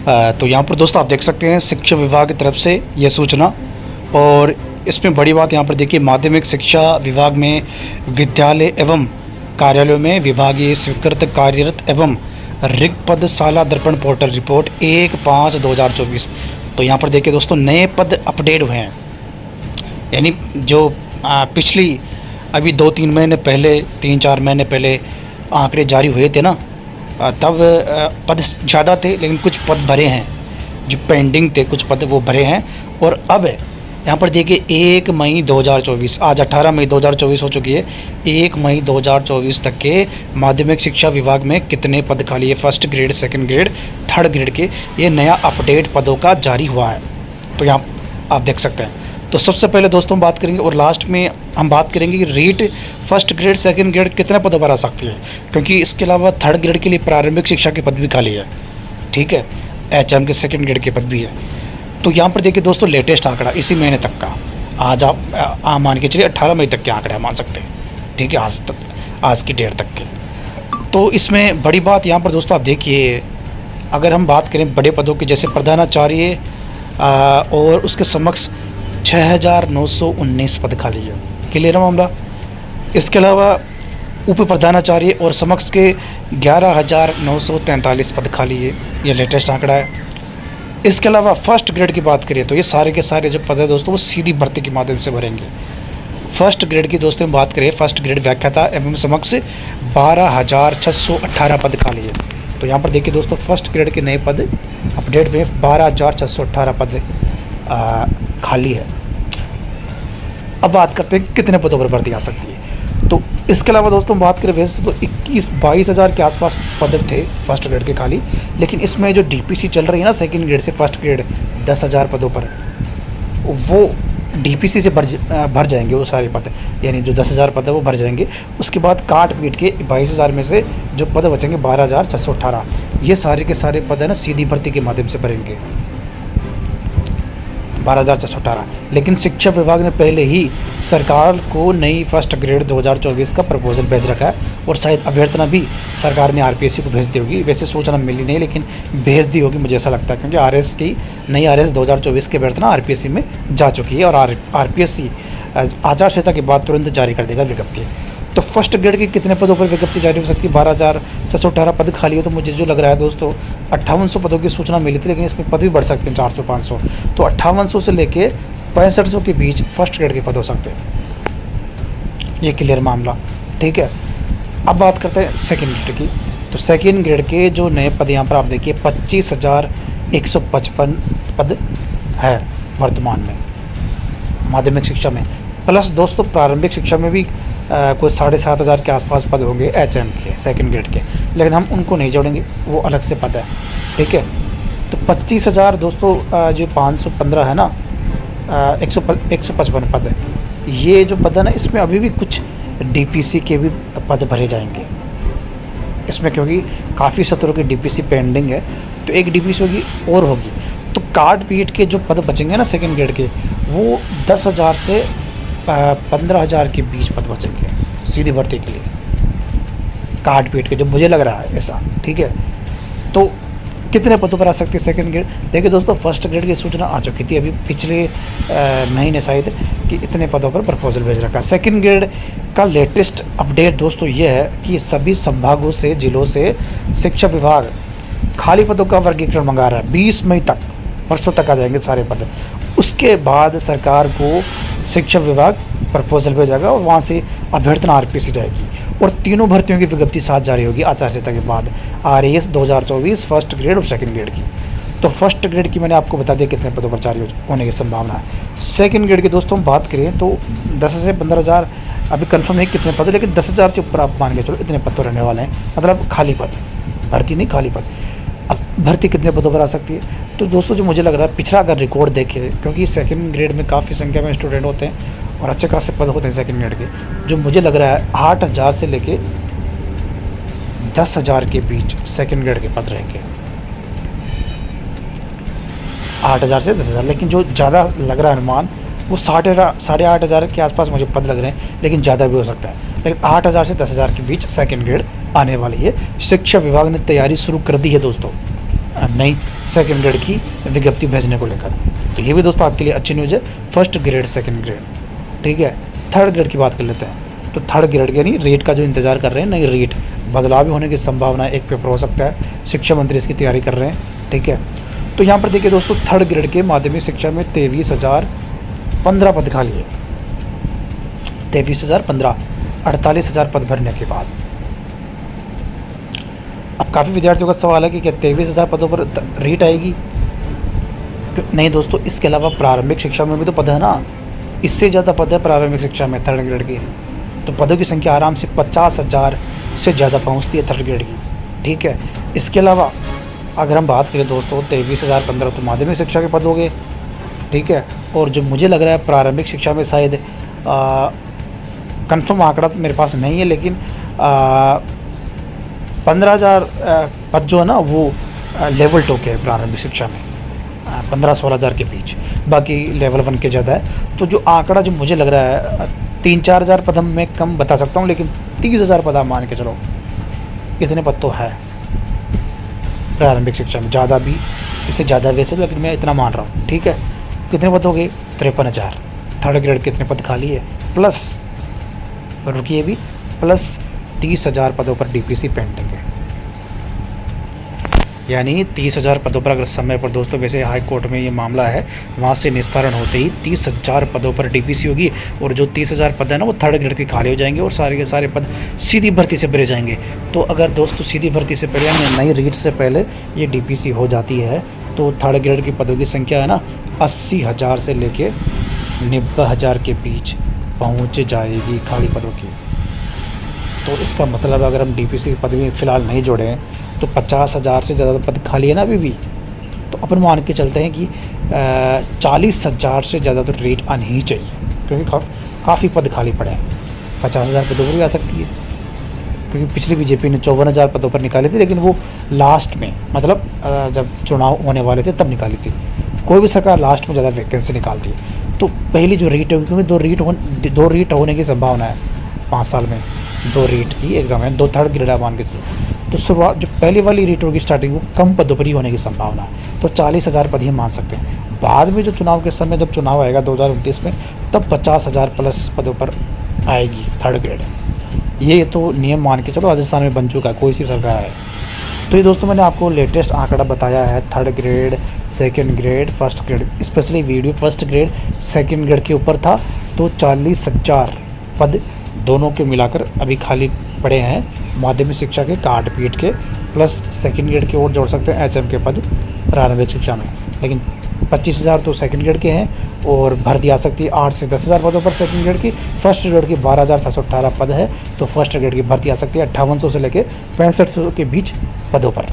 तो यहाँ पर दोस्तों आप देख सकते हैं शिक्षा विभाग की तरफ से ये सूचना। और इसमें बड़ी बात यहाँ पर देखिए, माध्यमिक शिक्षा विभाग में विद्यालय एवं कार्यालयों में विभागीय स्वीकृत कार्यरत एवं रिक्त पद शाला दर्पण पोर्टल रिपोर्ट 1/5/2024। तो यहाँ पर देखिए दोस्तों, नए पद अपडेट हुए हैं। यानी जो पिछली अभी 2-3 महीने पहले, 3-4 महीने पहले आंकड़े जारी हुए थे ना, तब पद ज़्यादा थे लेकिन कुछ पद भरे हैं, जो पेंडिंग थे कुछ पद वो भरे हैं। और अब यहाँ पर देखिए 1 मई 2024, आज 18 मई 2024 हो चुकी है। 1 मई 2024 तक के माध्यमिक शिक्षा विभाग में कितने पद खाली है, first grade, second grade, third grade के, ये नया अपडेट पदों का जारी हुआ है। तो यहाँ आप देख सकते हैं। तो सबसे पहले दोस्तों बात करेंगे और लास्ट में हम बात करेंगे कि REET first grade, second grade कितने पदों पर आ सकती है, क्योंकि इसके अलावा थर्ड ग्रेड के लिए प्रारंभिक शिक्षा के पद भी खाली है। ठीक है, एचएम के सेकंड ग्रेड के पद भी है। तो यहाँ पर देखिए दोस्तों, लेटेस्ट आंकड़ा इसी महीने तक का, आज आप मान के चलिए 18 मई तक के आंकड़े मान सकते हैं। ठीक है, आज की डेट तक के। तो इसमें बड़ी बात यहाँ पर दोस्तों आप देखिए, अगर हम बात करें बड़े पदों की, जैसे प्रधानाचार्य और उसके समक्ष 6,919 पद खाली है। क्लियर है मामला। इसके अलावा उप प्रधानाचार्य और समक्ष के 11,943 पद खाली है, ये लेटेस्ट आंकड़ा है। इसके अलावा फर्स्ट ग्रेड की बात करें तो ये सारे के सारे जो पद है दोस्तों वो सीधी भर्ती के माध्यम से भरेंगे। फर्स्ट ग्रेड की दोस्तों बात करें, फर्स्ट ग्रेड व्याख्याता एवं समक्ष 12,618 पद खाली है। तो यहाँ पर देखिए दोस्तों, फर्स्ट ग्रेड के नए पद अपडेट में 12,618 पद खाली है। अब बात करते हैं कितने पदों पर भर्ती आ सकती है। तो इसके अलावा दोस्तों बात करें, वैसे तो 21-22 हज़ार के आसपास पद थे फर्स्ट ग्रेड के खाली, लेकिन इसमें जो डीपीसी चल रही है ना सेकंड ग्रेड से फर्स्ट ग्रेड 10,000 पदों पर, वो डीपीसी से भर जाएंगे वो सारे पद। यानी जो 10,000 पद है वो भर जाएंगे। उसके बाद काट पीट के 22,000 में से जो पद बचेंगे 12,618, ये सारे के सारे पद है ना सीधी भर्ती के माध्यम से भरेंगे, 12,618। लेकिन शिक्षा विभाग ने पहले ही सरकार को नई फर्स्ट ग्रेड 2024 का प्रपोजल भेज रखा है, और शायद अभ्यर्थना भी सरकार ने आरपीएससी को भेज दी होगी। वैसे सूचना मिली नहीं, लेकिन भेज दी होगी मुझे ऐसा लगता है, क्योंकि आरएस की नई आरएस 2024 की अभ्यर्थना आरपीएससी में जा चुकी है, और आरपीएससी आचार संहिता के बाद तुरंत जारी कर देगा विज्ञप्ति। तो फर्स्ट ग्रेड के कितने पदों पर विज्ञप्ति जारी हो सकती है? 12,618 पद खाली है। तो मुझे जो लग रहा है दोस्तों, 5800 पदों की सूचना मिली थी, लेकिन इसमें पद भी बढ़ सकते हैं 400-500। तो 5800 से लेके 6500 के बीच फर्स्ट ग्रेड के पद हो सकते हैं। ये क्लियर मामला। ठीक है, अब बात करते हैं सेकेंड ग्रेड की। तो सेकेंड ग्रेड के जो नए पद यहाँ पर आप देखिए 25,155 पद है वर्तमान में माध्यमिक शिक्षा में, प्लस दोस्तों प्रारंभिक शिक्षा में भी कोई 7,500 के आसपास पद होंगे एचएम के सेकंड ग्रेड के, लेकिन हम उनको नहीं जोड़ेंगे, वो अलग से पद है। ठीक है, तो 25,000 दोस्तों जो 515 है ना, 155 पद है। ये जो पद है ना, इसमें अभी भी कुछ डीपीसी के भी पद भरे जाएंगे इसमें, क्योंकि काफ़ी सत्रों की डीपीसी पेंडिंग है। तो एक डीपीसी होगी और होगी, तो काट पीट के जो पद बचेंगे ना सेकंड ग्रेड के, वो 10,000 से 15,000 के बीच पद बचेंगे सीधी भर्ती के लिए, काट पीट के, जो मुझे लग रहा है ऐसा। ठीक है, तो कितने पदों पर आ सकती है सेकंड ग्रेड? देखिए दोस्तों, फर्स्ट ग्रेड की सूचना आ चुकी थी अभी पिछले महीने शायद, कि इतने पदों पर प्रपोजल भेज रखा है। सेकंड ग्रेड का लेटेस्ट अपडेट दोस्तों ये है कि सभी संभागों से, जिलों से शिक्षा विभाग खाली पदों का वर्गीकरण मंगा रहा है। 20 मई तक, परसों तक आ जाएंगे सारे पद। उसके बाद सरकार को शिक्षा विभाग प्रपोजल भेजेगा और वहाँ से अभ्यर्थना आरपीएससी जाएगी, और तीनों भर्तियों की विज्ञप्ति साथ जारी होगी आचार संहिता के बाद, आरएएस 2024 फर्स्ट ग्रेड और सेकंड ग्रेड की। तो फर्स्ट ग्रेड की मैंने आपको बता दिया कितने पदों पर जारी होने की संभावना है। सेकंड ग्रेड की दोस्तों हम बात करें तो 10 से 15,000 अभी कंफर्म नहीं कितने पद है, लेकिन 10,000 से ऊपर आप मान के चलो इतने पद तो रहने वाले हैं, मतलब खाली पद, भर्ती नहीं खाली पद। अब भर्ती कितने पदों पर आ सकती है? तो दोस्तों जो मुझे लग रहा है, पिछड़ा अगर रिकॉर्ड देखें, क्योंकि सेकंड ग्रेड में काफ़ी संख्या में स्टूडेंट होते हैं और अच्छे खासे पद होते हैं सेकंड ग्रेड के, जो मुझे लग रहा है 8,000 से लेके 10,000 के बीच सेकंड ग्रेड के पद रहेंगे, 8,000 से 10,000। लेकिन जो ज़्यादा लग रहा है अनुमान, वो 8,500 के आसपास मुझे पद लग रहे हैं, लेकिन ज़्यादा भी हो सकता है। लेकिन 8,000 से 10,000 के बीच सेकंड ग्रेड आने वाली है। शिक्षा विभाग ने तैयारी शुरू कर दी है दोस्तों, नई सेकंड ग्रेड की विज्ञप्ति भेजने को लेकर। तो ये भी दोस्तों आपके लिए अच्छी न्यूज़ है, फर्स्ट ग्रेड सेकंड ग्रेड। ठीक है, थर्ड ग्रेड की बात कर लेते हैं। तो थर्ड ग्रेड के यानी रेट का जो इंतज़ार कर रहे हैं, नई रेट बदलाव भी होने की संभावना, एक पेपर हो सकता है, शिक्षा मंत्री इसकी तैयारी कर रहे हैं। ठीक है, तो यहाँ पर देखिए दोस्तों, थर्ड ग्रेड के माध्यमिक शिक्षा में 23,015 पद खाली है। 23,015, 48,000 पद भरने के बाद। अब काफ़ी विद्यार्थियों का सवाल है कि क्या 23,000 पदों पर रीट आएगी? नहीं दोस्तों, इसके अलावा प्रारंभिक शिक्षा में भी तो पद है ना, इससे ज़्यादा पद है प्रारंभिक शिक्षा में थर्ड ग्रेड की। तो पदों की संख्या आराम से 50,000 से ज़्यादा पहुंचती है थर्ड ग्रेड की। ठीक है, इसके अलावा अगर हम बात करें दोस्तों, 23,015 तो माध्यमिक शिक्षा के पद हो गए। ठीक है, और जो मुझे लग रहा है प्रारंभिक शिक्षा में शायद कंफर्म आंकड़ा तो मेरे पास नहीं है, लेकिन 15,000 पद जो है ना वो लेवल 2 के प्रारंभिक शिक्षा में, 15-16 हज़ार के बीच, बाकी लेवल 1 के ज़्यादा है। तो जो आंकड़ा जो मुझे लग रहा है 3-4 हज़ार पद मैं कम बता सकता हूँ, लेकिन 30,000 पद आप मान के चलो, इतने पद तो है प्रारंभिक शिक्षा में, ज़्यादा भी, इससे ज़्यादा वैसे, लेकिन मैं इतना मान रहा हूँ। ठीक है, कितने पद हो गए? 53,000। थर्ड ग्रेड कितने पद खाली है? प्लस, रुकिए भी, प्लस 30,000 पदों पर डीपीसी पेंडिंग है। यानी 30,000 पदों पर अगर समय पर दोस्तों, वैसे हाई कोर्ट में ये मामला है, वहाँ से निस्तारण होते ही 30,000 पदों पर डीपीसी होगी, और जो 30,000 पद है ना वो थर्ड ग्रेड के खाली हो जाएंगे, और सारे के सारे पद सीधी भर्ती से भरे जाएंगे। तो अगर दोस्तों सीधी भर्ती से पहले या नई रीट से पहले ये डीपीसी हो जाती है, तो थर्ड ग्रेड के पदों की संख्या है ना 80,000 से लेके 90,000 के बीच पहुँच जाएगी खाली पदों की। तो इसका मतलब अगर हम डीपीसी के पद में फ़िलहाल नहीं जोड़ें, तो 50,000 से ज़्यादा पद खाली है ना अभी भी। तो अपन मान के चलते हैं कि 40,000 से ज़्यादा तो रेट आनी ही चाहिए, क्योंकि काफ़ी पद खाली पड़े हैं। 50,000 पदों पर भी आ सकती है, क्योंकि पिछली बीजेपी ने 54,000 पदों पर निकाली थी, लेकिन वो लास्ट में, मतलब जब चुनाव होने वाले थे तब निकाली थी। कोई भी सरकार लास्ट में ज़्यादा वैकेंसी निकालती है। तो पहली जो रेट होगी, क्योंकि दो रीट होने की संभावना है 5 साल में, 2 रीट की एग्ज़ाम है, 2 थर्ड ग्रेड मान के चलो। तो शुरुआत जो पहली वाली रीट होगी स्टार्टिंग, वो कम पदों पर ही होने की संभावना है, तो 40,000 पद ही मान सकते हैं। बाद में जो चुनाव के समय, जब चुनाव आएगा 2029 में, तब 50,000 प्लस पदों पर आएगी थर्ड ग्रेड। ये तो नियम मान के चलो राजस्थान में बन चुका है, कोई सी सरकार है। तो ये दोस्तों मैंने आपको लेटेस्ट आंकड़ा बताया है third grade, second grade, first grade, specially video first grade second grade के ऊपर था। तो 40,000 पद दोनों के मिलाकर अभी खाली पड़े हैं माध्यमिक शिक्षा के, कार्ड पीट के, प्लस सेकंड ग्रेड के और जोड़ सकते हैं एचएम के पद प्रारंभिक शिक्षा में। लेकिन 25,000 तो सेकंड ग्रेड के हैं, और भर्ती आ सकती है 8 से 10,000 पदों पर सेकंड ग्रेड की। फर्स्ट ग्रेड की 12,718 पद है, तो फर्स्ट ग्रेड की भर्ती आ सकती है 5800 से लेकर 6500 के बीच पदों पर।